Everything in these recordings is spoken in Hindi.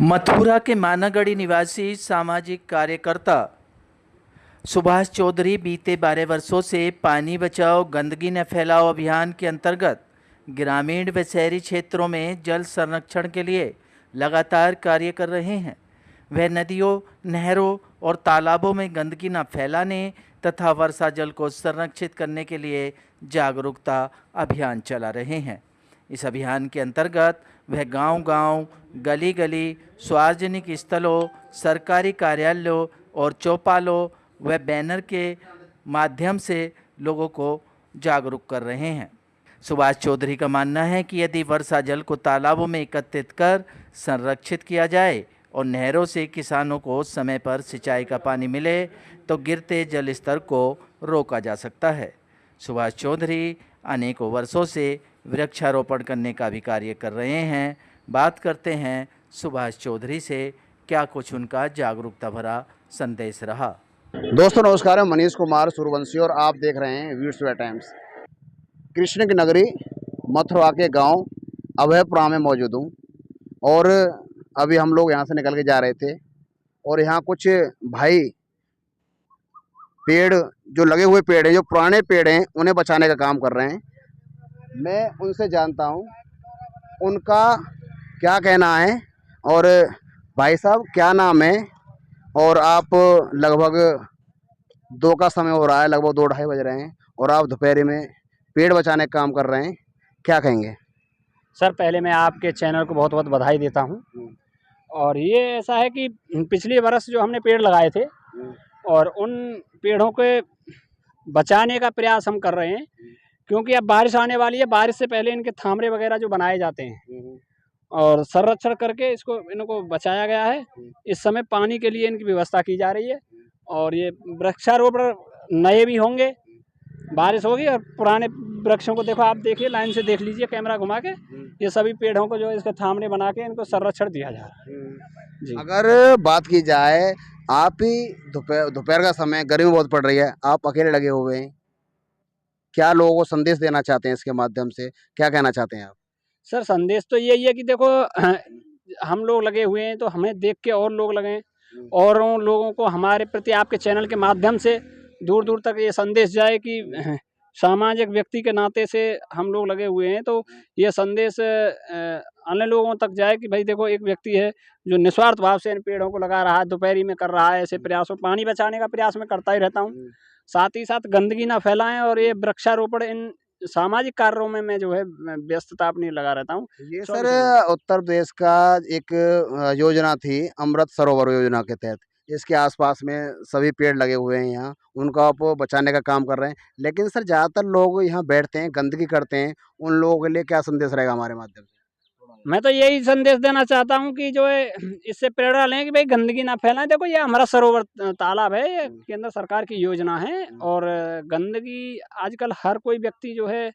मथुरा के मानागढ़ी निवासी सामाजिक कार्यकर्ता सुभाष चौधरी बीते 12 वर्षों से पानी बचाओ गंदगी न फैलाओ अभियान के अंतर्गत ग्रामीण व शहरी क्षेत्रों में जल संरक्षण के लिए लगातार कार्य कर रहे हैं। वह नदियों, नहरों और तालाबों में गंदगी न फैलाने तथा वर्षा जल को संरक्षित करने के लिए जागरूकता अभियान चला रहे हैं। इस अभियान के अंतर्गत वह गांव-गांव, गली-गली, सार्वजनिक स्थलों, सरकारी कार्यालयों और चौपालों व बैनर के माध्यम से लोगों को जागरूक कर रहे हैं। सुभाष चौधरी का मानना है कि यदि वर्षा जल को तालाबों में एकत्रित कर संरक्षित किया जाए और नहरों से किसानों को समय पर सिंचाई का पानी मिले तो गिरते जल स्तर को रोका जा सकता है। सुभाष चौधरी अनेकों वर्षों से वृक्षारोपण करने का भी कार्य कर रहे हैं। बात करते हैं सुभाष चौधरी से, क्या कुछ उनका जागरूकता भरा संदेश रहा। दोस्तों नमस्कार, मैं मनीष कुमार सूर्यवंशी और आप देख रहे हैं वीर टाइम्स। कृष्ण की नगरी मथुरा के गांव अभयपुरा में मौजूद हूं और अभी हम लोग यहां से निकल के जा रहे थे और यहां कुछ भाई पेड़ जो लगे हुए पेड़ हैं, जो पुराने पेड़ हैं, उन्हें बचाने का काम कर रहे हैं। मैं उनसे जानता हूं उनका क्या कहना है। और भाई साहब, क्या नाम है? और आप लगभग 2 का समय हो रहा है, लगभग 2-2:30 बज रहे हैं और आप दोपहर में पेड़ बचाने का काम कर रहे हैं, क्या कहेंगे? सर, पहले मैं आपके चैनल को बहुत बहुत बधाई देता हूं। और ये ऐसा है कि पिछले बरस जो हमने पेड़ लगाए थे और उन पेड़ों के बचाने का प्रयास हम कर रहे हैं, क्योंकि अब बारिश आने वाली है। बारिश से पहले इनके थामरे वगैरह जो बनाए जाते हैं और संरक्षण करके इनको बचाया गया है। इस समय पानी के लिए इनकी व्यवस्था की जा रही है और ये वृक्षारोपण नए भी होंगे, बारिश होगी। और पुराने वृक्षों को देखो, आप देखिए, लाइन से देख लीजिए कैमरा घुमा के, ये सभी पेड़ों को जो इसके थामने बना के इनको संरक्षण दिया जा रहा है जी। अगर बात की जाए, आप ही दोपहर का समय, गर्मी बहुत पड़ रही है, आप अकेले लगे हुए हैं, क्या लोगों को संदेश देना चाहते हैं इसके माध्यम से? क्या कहना चाहते हैं आप? सर, संदेश तो यही है कि देखो, हम लोग लगे हुए हैं तो हमें देख के और लोग लगें और उन लोगों को हमारे प्रति आपके चैनल के माध्यम से दूर दूर तक ये संदेश जाए कि सामाजिक व्यक्ति के नाते से हम लोग लगे हुए हैं, तो ये संदेश अन्य लोगों तक जाए कि भाई देखो, एक व्यक्ति है जो निस्वार्थ भाव से इन पेड़ों को लगा रहा है, दोपहरी में कर रहा है ऐसे प्रयासों। पानी बचाने का प्रयास मैं करता ही रहता हूँ, साथ ही साथ गंदगी ना फैलाएं और ये वृक्षारोपण इन सामाजिक कार्यों में मैं जो है व्यस्तता अपनी लगा रहता हूँ। ये सर उत्तर प्रदेश का एक योजना थी, अमृत सरोवर योजना के तहत। इसके आसपास में सभी पेड़ लगे हुए हैं, यहाँ उनका आप बचाने का काम कर रहे हैं। लेकिन सर, ज़्यादातर लोग यहाँ बैठते हैं, गंदगी करते हैं, उन लोगों के लिए क्या संदेश रहेगा हमारे माध्यम से? मैं तो यही संदेश देना चाहता हूँ कि जो है इससे प्रेरणा लें कि भाई गंदगी ना फैलाएं। देखो, ये अमृत सरोवर तालाब है, ये केंद्र सरकार की योजना है और गंदगी आजकल हर कोई व्यक्ति जो है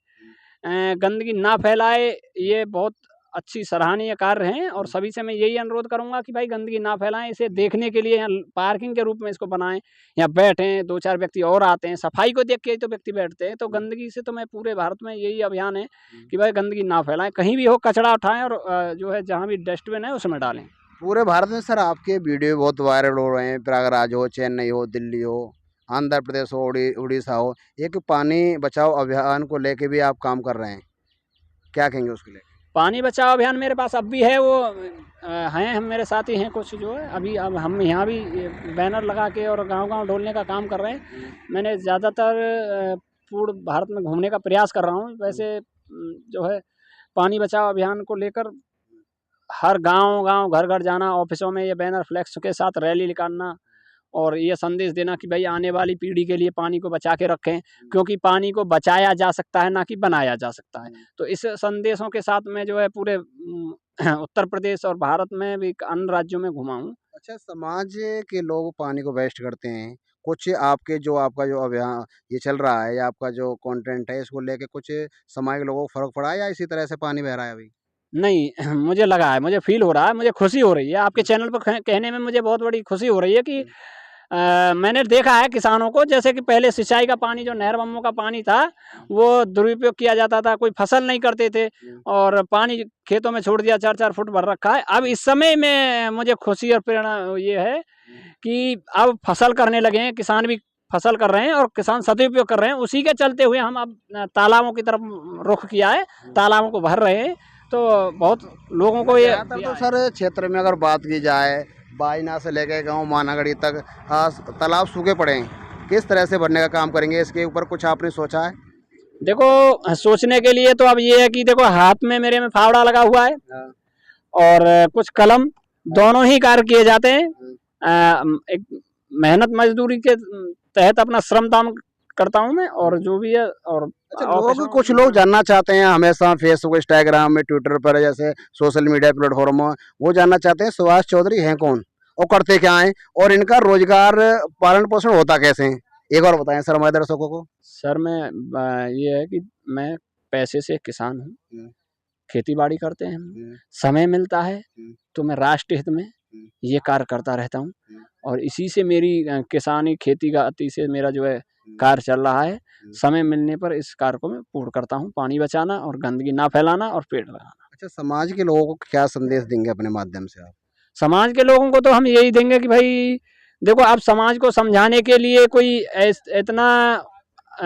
गंदगी ना फैलाए, ये बहुत अच्छी सराहनीय कार्य हैं। और सभी से मैं यही अनुरोध करूंगा कि भाई गंदगी ना फैलाएं। इसे देखने के लिए यहाँ पार्किंग के रूप में इसको बनाएं, यहाँ बैठें, 2-4 व्यक्ति और आते हैं, सफाई को देख के तो व्यक्ति बैठते हैं। तो गंदगी से तो मैं पूरे भारत में यही अभियान है कि भाई गंदगी ना फैलाएं, कहीं भी हो कचरा उठाएं और जो है जहाँ भी डस्टबिन है उसमें डालें। पूरे भारत में सर आपके वीडियो बहुत वायरल हो रहे हैं, प्रयागराज हो, चेन्नई हो, दिल्ली हो, आंध्र प्रदेश हो, उड़ीसा हो, एक पानी बचाओ अभियान को लेके भी आप काम कर रहे हैं, क्या कहेंगे उसके लिए? पानी बचाओ अभियान मेरे पास अब भी है, वो हैं, हम मेरे साथी हैं कुछ जो है अभी। अब हम यहाँ भी बैनर लगा के और गांव-गांव ढोलने का काम कर रहे हैं। मैंने ज़्यादातर पूर्ण भारत में घूमने का प्रयास कर रहा हूँ। वैसे जो है पानी बचाओ अभियान को लेकर हर गांव-गांव, घर-घर जाना, ऑफिसों में ये बैनर फ्लेक्स के साथ रैली निकालना और ये संदेश देना कि भाई आने वाली पीढ़ी के लिए पानी को बचा के रखें, क्योंकि पानी को बचाया जा सकता है, ना कि बनाया जा सकता है। तो इस संदेशों के साथ मैं जो है पूरे उत्तर प्रदेश और भारत में भी अन्य राज्यों में घुमा हूँ। अच्छा, समाज के लोग पानी को वेस्ट करते हैं, कुछ आपका जो अभियान ये चल रहा है या आपका जो कंटेंट है, इसको लेके कुछ समाज के लोगों को फर्क पड़ा है या इसी तरह से पानी बह रहा है अभी? नहीं, मुझे लगा है, मुझे फ़ील हो रहा है, मुझे खुशी हो रही है। आपके चैनल पर कहने में मुझे बहुत बड़ी खुशी हो रही है कि मैंने देखा है किसानों को, जैसे कि पहले सिंचाई का पानी जो नहर बम्मों का पानी था वो दुरुपयोग किया जाता था, कोई फसल नहीं करते थे और पानी खेतों में छोड़ दिया, 4-4 फुट भर रखा है। अब इस समय में मुझे खुशी और प्रेरणा ये है कि अब फसल करने लगे हैं, किसान भी फसल कर रहे हैं और किसान सदुपयोग कर रहे हैं। उसी के चलते हुए हम अब तालाबों की तरफ रुख किया है, तालाबों को भर रहे हैं। तो बहुत लोगों को ये ज़्यादातर तो सर क्षेत्र में अगर बात की जाए बाइना से लेकर गांव मानागढ़ी तक तालाब सूखे पड़े हैं। किस तरह से भरने का काम करेंगे, इसके ऊपर कुछ आपने सोचा है? देखो, सोचने के लिए तो अब ये है कि देखो हाथ में मेरे में फावड़ा लगा हुआ है हाँ। और कुछ कलम, दोनों ही कार्य किए जाते हैं। एक मेहनत मजदूरी के तहत अपना श्रम दान करता हूँ मैं, और जो भी है और अच्छा, कुछ लोग जानना चाहते हैं हमेशा फेसबुक इंस्टाग्राम में ट्विटर पर जैसे सोशल मीडिया प्लेटफॉर्म वो जानना चाहते हैं सुभाष चौधरी हैं कौन और करते क्या हैं और इनका रोजगार पालन पोषण होता कैसे है? एक बार बताएं सर हमारे दर्शकों को। सर मैं ये है कि मैं पैसे से किसान हूँ, खेती बाड़ी करते हैं हम, समय मिलता है तो मैं राष्ट्र हित में ये कार्य करता रहता हूँ और इसी से मेरी किसानी खेती गति से मेरा जो है कार्य चल रहा है। समय मिलने पर इस कार्य को मैं पूर्ण करता हूँ, पानी बचाना और गंदगी ना फैलाना और पेड़ लगाना। अच्छा, समाज के लोगों को क्या संदेश देंगे अपने माध्यम से आप? समाज के लोगों को तो हम यही देंगे कि भाई देखो, आप समाज को समझाने के लिए कोई इतना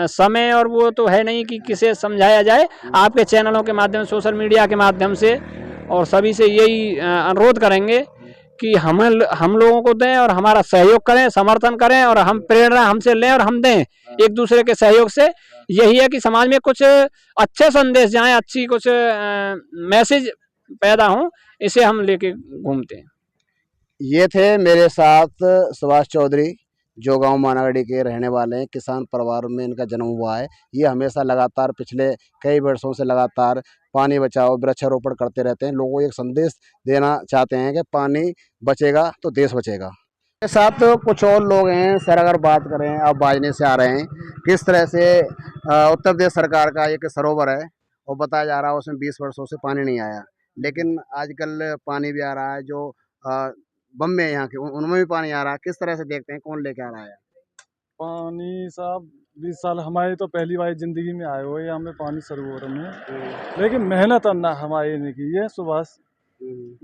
समय और वो तो है नहीं कि किसे समझाया जाए। आपके चैनलों के माध्यम से, सोशल मीडिया के माध्यम से और सभी से यही अनुरोध करेंगे कि हम लोगों को दें और हमारा सहयोग करें, समर्थन करें और हम प्रेरणा हमसे लें और हम दें एक दूसरे के सहयोग से। यही है कि समाज में कुछ अच्छे संदेश जाएं, अच्छी कुछ मैसेज पैदा हों, इसे हम लेके घूमते हैं। ये थे मेरे साथ सुभाष चौधरी जो गांव मानागढ़ी के रहने वाले हैं, किसान परिवार में इनका जन्म हुआ है। ये हमेशा लगातार पिछले कई वर्षों से लगातार पानी बचाओ वृक्षारोपण करते रहते हैं। लोगों को एक संदेश देना चाहते हैं कि पानी बचेगा तो देश बचेगा। मेरे साथ कुछ और लोग हैं सर, अगर बात करें आप बाजने से आ रहे हैं, किस तरह से उत्तर प्रदेश सरकार का एक सरोवर है और बताया जा रहा है उसमें 20 वर्षों से पानी नहीं आया, लेकिन आजकल पानी भी आ रहा है। जो बम में यहाँ के उनमें भी पानी आ रहा है। किस तरह से देखते हैं कौन लेके आ रहा है पानी? साहब 20 साल हमारी तो पहली बार जिंदगी में आए हुए हमें पानी सरोवर में, लेकिन मेहनत अन्ना हमारे ने की है सुभाष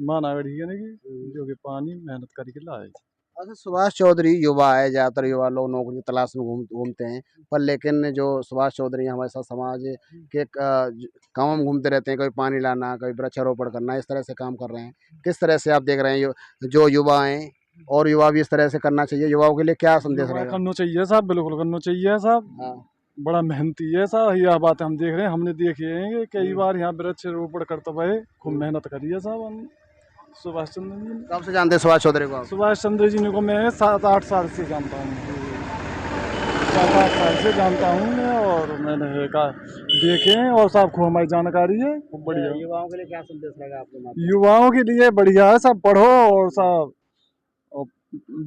मानागढ़ी ने की, जो कि पानी मेहनत करके लाए। अच्छा, सुभाष चौधरी युवा है, ज़्यादातर युवा लोग नौकरी की तलाश में घूमते हैं, पर लेकिन जो सुभाष चौधरी हैं हमारे साथ समाज के गाँव में घूमते रहते हैं, कभी पानी लाना, कभी वृक्षारोपण करना, इस तरह से काम कर रहे हैं। किस तरह से आप देख रहे हैं जो युवा हैं और युवा भी इस तरह से करना चाहिए, युवाओं के लिए क्या संदेश रहेगा? करना चाहिए साहब, बिल्कुल करना चाहिए साहब। हाँ। बड़ा मेहनती है साहब, यह बात हम देख रहे हैं, हमने देखे हैं कई बार यहाँ वृक्षारोपण करते हुए खूब मेहनत करी है साहब हम सुभाष चंद्र जी ने। कब से जानते हैं सुभाष चौधरी को आप? सुभाष चंद्र जी को मैं 7-8 साल से जानता हूँ, 7-8 साल से जानता हूँ मैं, और मैंने देखे हैं और साहब खूब हमारी जानकारी है, खूब बढ़िया। युवाओं के लिए क्या संदेश रहेगा आपके? युवाओं के लिए बढ़िया है, सब पढ़ो और सब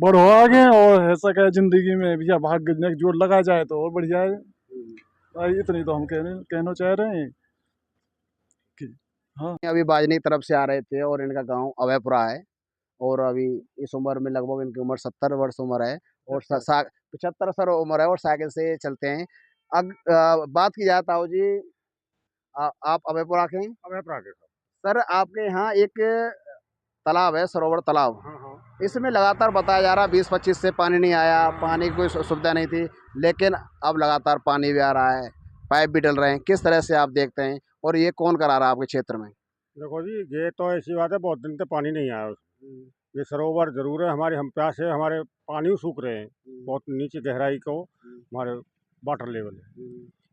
बढ़ो आगे, और ऐसा क्या जिंदगी में भैया भाग्य जोड़ लगा जाए तो और बढ़िया है। इतनी तो हम कहना चाह रहे हैं कि हाँ। अभी बाजनी तरफ से आ रहे थे और इनका गांव अभयपुरा है और अभी इस उम्र में लगभग इनकी उम्र 70 वर्ष उम्र है और 75 सर उम्र है और साइकिल से चलते हैं। बात की जाए ताऊ जी, आप अभयपुरा के हैं? अभयपुरा के सर आपके यहाँ एक तालाब है, सरोवर तालाब। इसमें लगातार बताया जा रहा है 20-25 से पानी नहीं आया, पानी की कोई सुविधा नहीं थी, लेकिन अब लगातार पानी भी आ रहा है, पाइप भी डल रहे हैं। किस तरह से आप देखते हैं और ये कौन करा रहा है आपके क्षेत्र में? देखो जी, ये तो ऐसी बात है, बहुत दिन से पानी नहीं आया उसमें। ये सरोवर जरूर है, हमारे हम प्यास है, हमारे पानी सूख रहे हैं, बहुत नीचे गहराई को हमारे वाटर लेवल है।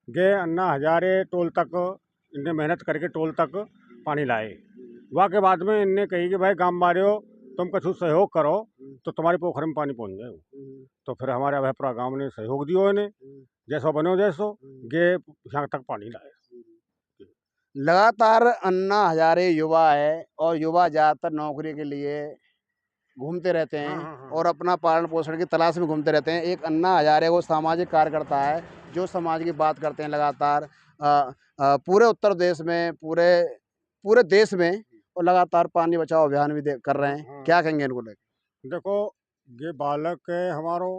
ये अन्ना हजारे टोल तक इनने मेहनत करके टोल तक पानी लाए। वहाँ के बाद में इनने कही कि भाई गाँव मारे हो, तुम कछु सहयोग करो तो तुम्हारी पोखर में पानी पहुँच जाएगा। तो फिर हमारे अभयपुरा गाँव ने सहयोग दियो इन्हें, जैसो बनो जैसो ये यहाँ तक पानी लाए। लगातार अन्ना हजारे युवा है और युवा ज़्यादातर नौकरी के लिए घूमते रहते हैं और अपना पालन पोषण की तलाश में घूमते रहते हैं। एक अन्ना हजारे वो सामाजिक कार्यकर्ता है जो समाज की बात करते हैं लगातार पूरे उत्तर प्रदेश में, पूरे देश में, और लगातार पानी बचाओ अभियान भी कर रहे हैं। क्या कहेंगे इनको लेकर? देखो, ये बालक है हमारो,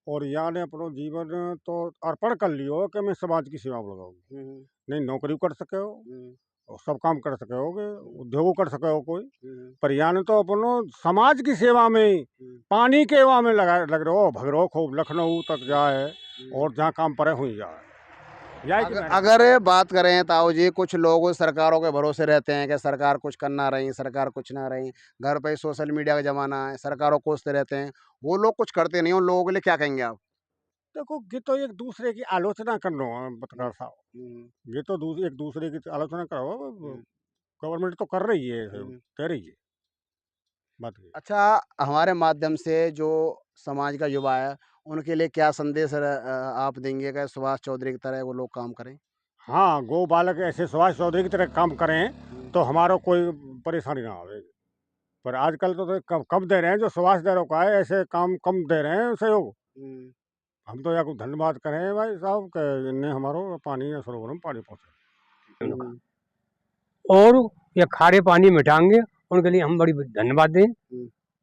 और यहाँ ने अपनो जीवन तो अर्पण कर लियो कि मैं समाज की सेवा में लगाऊंगी। नहीं नौकरी कर सके हो और सब काम कर सके होगे, उद्योग कर सके हो कोई, पर यहाँ ने तो अपनो समाज की सेवा में, पानी के सेवा में लग रहे हो, भग रहो खूब, लखनऊ तक जाए और जहाँ काम पड़े हुई जाए। अगर बात करें ताऊ जी, कुछ लोग सरकारों के भरोसे रहते हैं कि सरकार कुछ करना रही, सरकार कुछ ना रही, घर पे सोशल मीडिया का जमाना है, सरकारों कोसते रहते हैं, वो लोग कुछ करते नहीं, उन लोगों के लिए क्या कहेंगे आप? देखो ये तो एक दूसरे की आलोचना कर लो पत्रकार साहब, ये तो एक दूसरे की आलोचना करो, गवर्नमेंट तो कर रही है, कह रही है बात ये। अच्छा, हमारे माध्यम से जो समाज का युवा है, उनके लिए क्या संदेश आप देंगे कि सुभाष चौधरी की तरह वो लोग काम करें? हाँ, गो बालक ऐसे सुभाष चौधरी की तरह काम करें तो हमारा कोई परेशानी ना आवे, पर आजकल तो कम कम दे रहे हैं, जो सुभाष दे रखा है ऐसे काम कम दे रहे हैं सहयोग। हम तो यहाँ धन्यवाद करें भाई साहब कि इनने हमारो पानी सरोवर में पानी पहुँचा। और ये खारे पानी मिटाएंगे, उनके लिए हम बड़ी धन्यवाद दें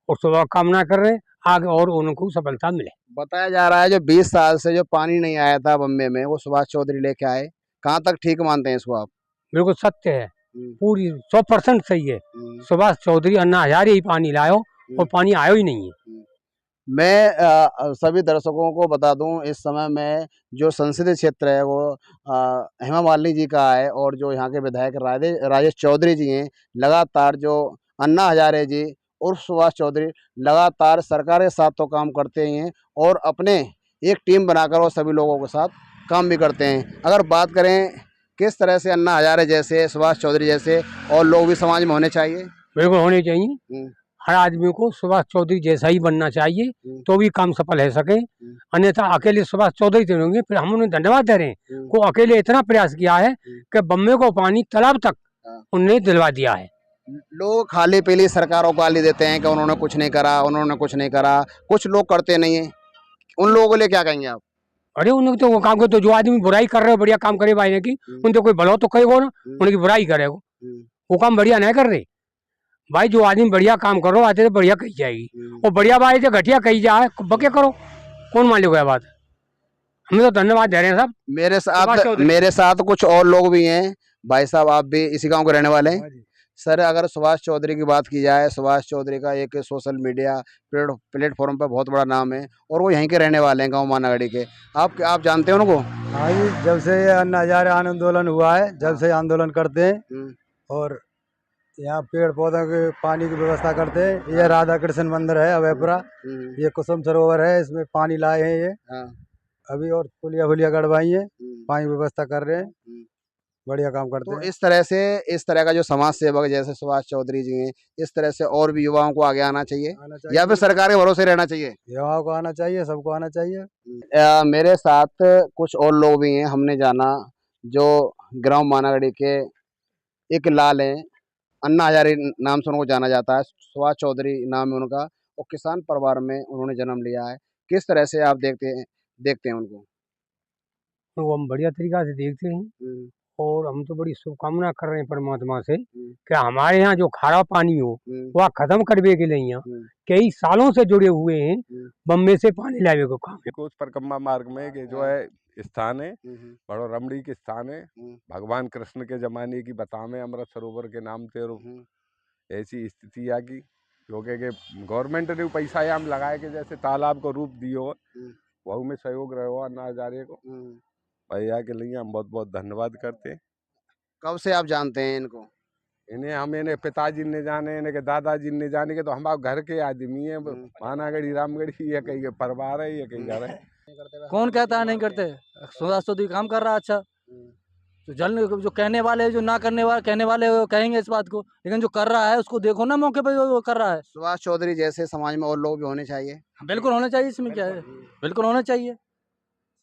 और शुभकामना कर रहे हैं, आगे और उनको सफलता मिले। बताया जा रहा है जो 20 साल से जो पानी नहीं आया था बम्बे में, वो सुभाष चौधरी लेके आए। कहाँ तक ठीक मानते हैं इसको आप? बिल्कुल सत्य है, पूरी 100% सही है। सुभाष चौधरी अन्ना हजारे ही पानी लायो और पानी आयो ही नहीं है। मैं सभी दर्शकों को बता दूं, इस समय में जो संसदीय क्षेत्र है वो हेमा मालिनी जी का है, और जो यहाँ के विधायक राजेश चौधरी जी हैं, लगातार जो अन्ना हजारे जी और सुभाष चौधरी लगातार सरकार के साथ तो काम करते ही हैं, और अपने एक टीम बनाकर वो सभी लोगों के साथ काम भी करते हैं। अगर बात करें किस तरह से अन्ना हजारे जैसे, सुभाष चौधरी जैसे और लोग भी समाज में होने चाहिए। बिल्कुल होने चाहिए, हर आदमी को सुभाष चौधरी जैसा ही बनना चाहिए, तो भी काम सफल हो सके। अन्यथा अकेले सुभाष चौधरी तो होंगे, फिर हम उन्हें धन्यवाद दे रहे हैं को अकेले इतना प्रयास किया है कि बम्बे को पानी तालाब तक उन्हें दिलवा दिया है। लोग खाली पीली सरकारों को गाली देते हैं कि उन्होंने कुछ नहीं करा, उन्होंने कुछ नहीं करा, कुछ लोग करते नहीं है, उन लोगों के लिए क्या कहेंगे आप? अरे उन्हें तो वो काम को, तो जो आदमी बुराई कर रहे हो बढ़िया काम करे भाई की, उनसे कोई भलो तो कहेगो ना, उनकी बुराई करेगो, वो काम बढ़िया नहीं कर रहे भाई। जो आदमी बढ़िया काम करो आते तो बढ़िया कही जाएगी, और बढ़िया बात जो घटिया कही जाए बके करो, कौन मान लेगा बात। हमें तो धन्यवाद दे रहे हैं साहब। मेरे साथ कुछ और लोग भी हैं। भाई साहब, आप भी इसी गांव के रहने वाले हैं? सर, अगर सुभाष चौधरी की बात की जाए, सुभाष चौधरी का एक सोशल मीडिया प्लेटफॉर्म पर बहुत बड़ा नाम है, और वो यहीं के रहने वाले हैं, गांव मानागढ़ी के। आप जानते हैं उनको? हाँ जी, जब से ये अन्ना हजारे आंदोलन हुआ है, जब से आंदोलन करते हैं, और यहाँ पेड़ पौधों के पानी की व्यवस्था करते हैं। ये राधा कृष्ण मंदिर है अभयपुरा, ये कुसुम सरोवर है, इसमें पानी लाए हैं ये अभी, और पुलिया गड़वाई है, पानी व्यवस्था कर रहे हैं, बढ़िया काम करते हैं। तो इस तरह का जो समाज सेवक जैसे सुभाष चौधरी जी हैं, इस तरह से और भी युवाओं को आगे आना चाहिए, या फिर सरकार के भरोसे रहना चाहिए? युवाओं को आना चाहिए, सबको आना चाहिए। मेरे साथ कुछ और लोग भी हैं, हमने जाना जो ग्राम मानागढ़ी के एक लाल हैं, अन्ना हजारे नाम से उनको जाना जाता है, सुभाष चौधरी नाम है उनका, और किसान परिवार में उन्होंने जन्म लिया है। किस तरह से आप देखते हैं उनको? तो हम बढ़िया तरीका से देखते हैं, और हम तो बड़ी शुभकामना कर रहे हैं परमात्मा से कि हमारे यहाँ जो खारा पानी हो वह खत्म करने के लिए यहाँ कई सालों से जुड़े हुए हैं, बम्बे से पानी लाने को काम है। उस परिक्रमा मार्ग में कि जो है स्थान है, बड़ो रमड़ी के स्थान है, भगवान कृष्ण के जमाने की बतावे अमृत सरोवर के नाम से, ऐसी स्थिति आ गई क्योंकि गवर्नमेंट ने पैसा हम लगाए के जैसे तालाब को रूप दियो, वह में सहयोग रहे हो अन्ना हजारे को, भैया के लिए हम बहुत बहुत धन्यवाद करते हैं। कब से आप जानते हैं इनको? इन्हें पिताजी ने जाने, इन्हें के दादाजी ने जाने के, तो हमारे घर के आदमी है, मानागढ़ी रामगढ़ी, ये कहीं परिवार है, ये कहीं घर है। कौन कहता है नहीं करते? सुभाष चौधरी काम कर रहा है अच्छा, तो जो कहने वाले, जो ना करने वाले कहने वाले कहेंगे इस बात को, लेकिन जो कर रहा है उसको देखो ना, मौके पे वो कर रहा है। सुभाष चौधरी जैसे समाज में और लोग भी होने चाहिए। बिल्कुल होने चाहिए, इसमें क्या है, बिल्कुल होना चाहिए।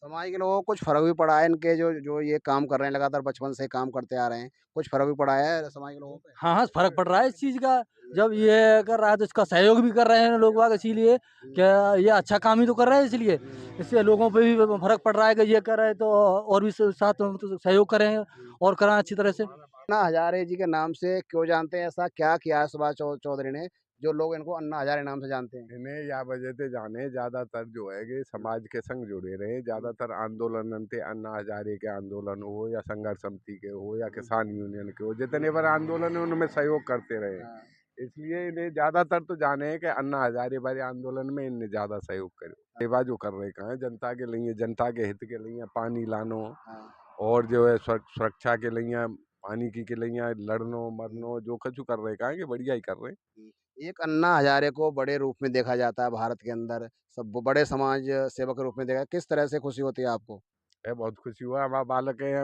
समाज के लोगों को कुछ फर्क भी पड़ा है इनके जो ये काम कर रहे हैं, लगातार बचपन से काम करते आ रहे हैं, कुछ फर्क भी पड़ा है समाज के लोगों पे? हाँ, फर्क पड़ रहा है इस चीज़ का, जब ये कर रहा है तो इसका सहयोग भी कर रहे हैं लोग बाग, इसीलिए क्या ये अच्छा काम ही तो कर रहे हैं, इसलिए इससे लोगों पे भी फर्क पड़ रहा है कि ये कर रहे हैं तो और भी साथ तो सहयोग करें और कराएं अच्छी तरह से। अन्ना हजारे जी के नाम से क्यों जानते हैं, ऐसा क्या किया है सुभाष चौधरी ने जो लोग इनको अन्ना हजारे नाम से जानते हैं? इन्हें या वजह से जाने ज़्यादातर जो है कि समाज के संग जुड़े रहे, ज़्यादातर आंदोलन थे, अन्ना हजारे के आंदोलन हो या संघर्ष समिति के हो या किसान यूनियन के हो, जितने बार आंदोलन है उनमें सहयोग करते रहे। इसलिए इन्हें ज़्यादातर तो जाने हैं कि अन्ना हजारे वाले आंदोलन में इन्हें ज़्यादा सहयोग करे। सेवा जो कर रहे कहाँ जनता के लिए, जनता के हित के लिए पानी लानो और जो है सुरक्षा के लिए पानी के लिए लड़नो मरनो जो कुछ कर रहे कहाँ कि बढ़िया ही कर रहे। एक अन्ना हजारे को बड़े रूप में देखा जाता है भारत के अंदर, सब बड़े समाज सेवक के रूप में देखा, किस तरह से खुशी होती है आपको? बहुत खुशी हुआ, हमारा बालक है,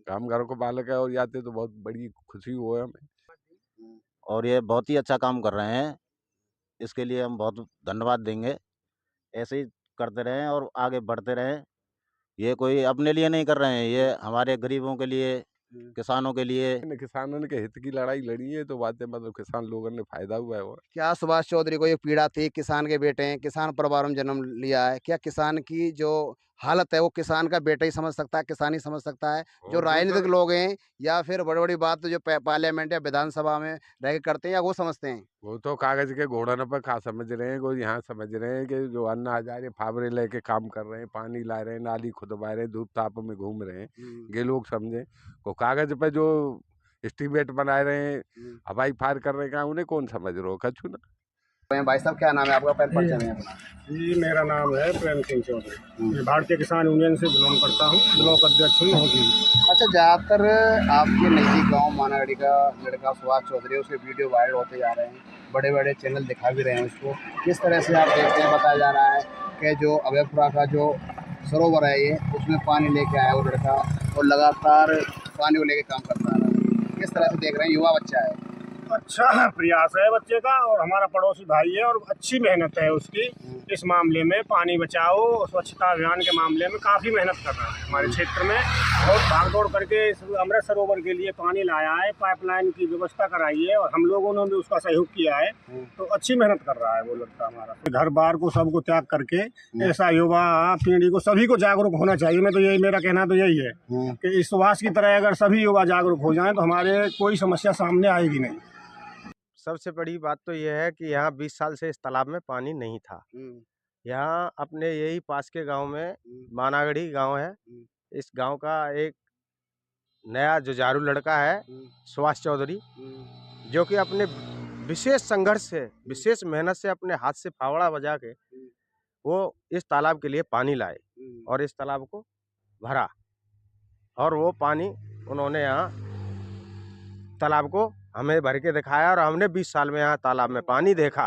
हम घर को बालक है और जाते तो बहुत बड़ी खुशी हुआ हमें। और ये बहुत ही अच्छा काम कर रहे हैं, इसके लिए हम बहुत धन्यवाद देंगे। ऐसे ही करते रहें और आगे बढ़ते रहें। ये कोई अपने लिए नहीं कर रहे हैं, ये हमारे गरीबों के लिए, किसानों के लिए। किसानों के हित की लड़ाई लड़ी है तो बातें मतलब किसान लोगों ने फायदा हुआ है। और क्या सुभाष चौधरी को ये पीड़ा थी, किसान के बेटे हैं, किसान परिवार में जन्म लिया है, क्या किसान की जो हालत है वो किसान का बेटा ही समझ सकता है, किसान ही समझ सकता है? जो राजनीतिक लोग हैं या फिर बड़ी बड़ी बात जो पार्लियामेंट या विधानसभा में रह के करते हैं या वो समझते हैं? वो तो कागज के घोड़ों पर खा समझ रहे हैं, कोई यहाँ समझ रहे हैं कि जो अन्ना हजारे फावरे लेके काम कर रहे हैं, पानी ला रहे हैं, नाली खुदवा रहे हैं, धूप ताप में घूम रहे हैं, ये लोग समझे। को कागज पे जो एस्टीमेट बनाए रहे हैं, हवाई फायर कर रहे हैं, उन्हें कौन समझ रहे हो? कछु ना। भाई साहब क्या नाम है आपका? पहले परिचय दें अपना। जी मेरा नाम है प्रेम सिंह चौधरी, मैं भारतीय किसान यूनियन से बिलोंग करता हूँ, ब्लॉक अध्यक्ष हूँ होगी। अच्छा, ज़्यादातर आपके नज़दीक गांव मानागढ़ी का लड़का सुभाष चौधरी, उसके वीडियो वायरल होते जा रहे हैं, बड़े बड़े चैनल दिखा भी रहे हैं उसको। किस तरह से आप देखते हैं? बताया जा रहा है कि जो अभयपुरा का जो सरोवर है ये, उसमें पानी लेके आया वो लड़का और लगातार पानी को लेके काम करता रहा। किस तरह से देख रहे हैं? युवा बच्चा है, अच्छा प्रयास है बच्चे का और हमारा पड़ोसी भाई है और अच्छी मेहनत है उसकी इस मामले में। पानी बचाओ स्वच्छता अभियान के मामले में काफ़ी मेहनत कर रहा है हमारे क्षेत्र में, और भाग दौड़ करके इस अमृत सरोवर के लिए पानी लाया है, पाइपलाइन की व्यवस्था कराई है और हम लोगों ने भी उसका सहयोग किया है। तो अच्छी मेहनत कर रहा है वो लड़का हमारा। घर बार को सबको त्याग करके ऐसा युवा पीढ़ी को सभी को जागरूक होना चाहिए। मैं तो यही, मेरा कहना तो यही है कि इस सुभाष की तरह अगर सभी युवा जागरूक हो जाएं तो हमारे कोई समस्या सामने आएगी नहीं। सबसे बड़ी बात तो यह है कि यहाँ 20 साल से इस तालाब में पानी नहीं था। यहाँ अपने यही पास के गांव में मानागढ़ी गांव है, इस गांव का एक नया जुझारू लड़का है सुभाष चौधरी, जो कि अपने विशेष संघर्ष से, विशेष मेहनत से अपने हाथ से फावड़ा बजा के वो इस तालाब के लिए पानी लाए और इस तालाब को भरा, और वो पानी उन्होंने यहाँ तालाब को हमें भर के दिखाया और हमने 20 साल में यहाँ तालाब में पानी देखा।